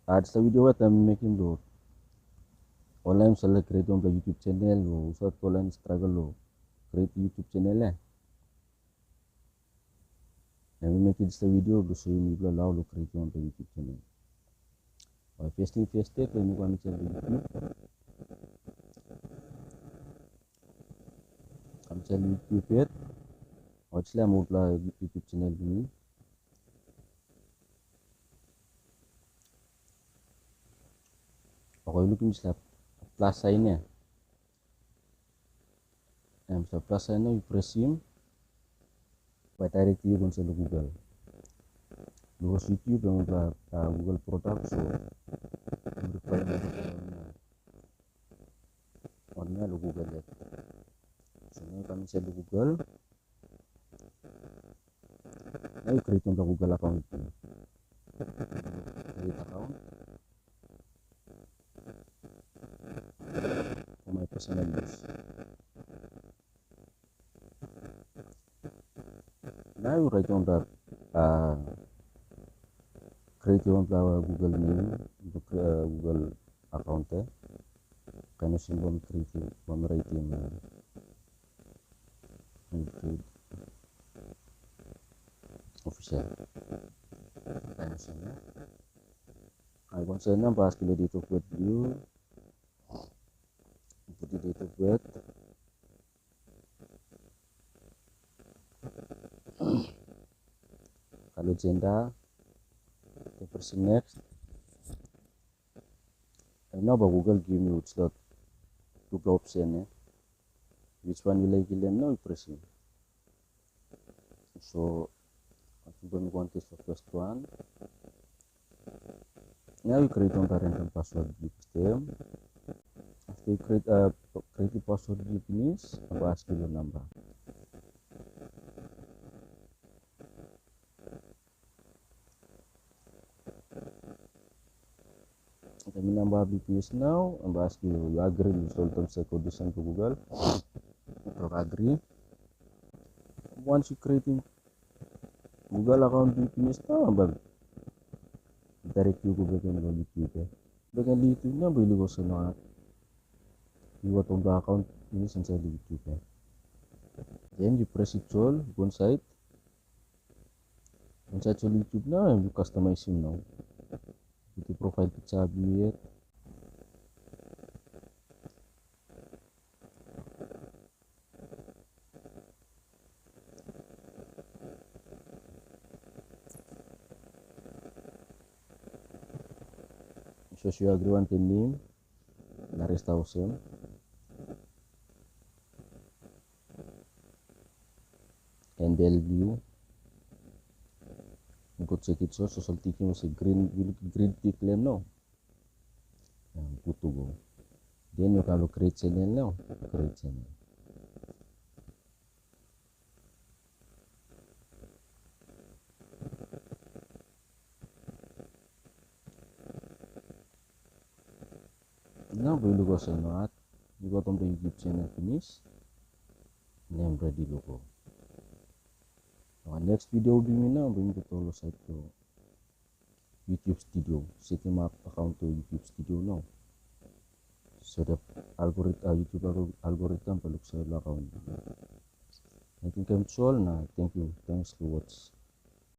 That's the video that I'm making though. Online select create on the YouTube channel lo. Usat online struggle lo. Create YouTube channel eh. I'm making this video to show you allow lo create on the YouTube channel. By pasting paste it, when you want to YouTube. I'm telling YouTube it. Actually, I'm upload YouTube channel ini. Aku looking slap plus sign ya. Yang plus sign you press him. By direct you can sell Google. Because YouTube yang Google product so onnya lo Google ya. So now kami sell Google. Now you create untuk Google account. Create account. For my personal use. Now you write on the create on the Google name, Google account. Kind of symbol create one writing. Official. Kind of symbol. I want to know bahas dulu date of birth dulu. Put the date of birth. Kalau gender, the person next. And now Google give me which dot two option. Which one will I give them now? Press it. So I think I'm going to test the first one. Now you create on the random password system. After you create the password you finish, I'll ask you your number. Kami number BPS now, I'm ask you agree install terms and conditions to Google. Or agree. Once you create Google account BPS now, I'm direct you go back on YouTube. Back on YouTube na boleh go sa na you on the account ini inside YouTube. Then you press it all one side. Inside YouTube na you customize him now. Itu profile picture biar so you agree on the name la restauración and the view go check it so ticking was a green tick len no good to go. Then you can create channel now. Create channel. Now we logo sa not you got on the YouTube channel finish. Name ready logo. Our next video will be now bring the total site to YouTube Studio. Setting up account to YouTube Studio now. So the algorithm YouTube algorithm look sa account. I think I'm sure na. Thank you. Thanks for watching.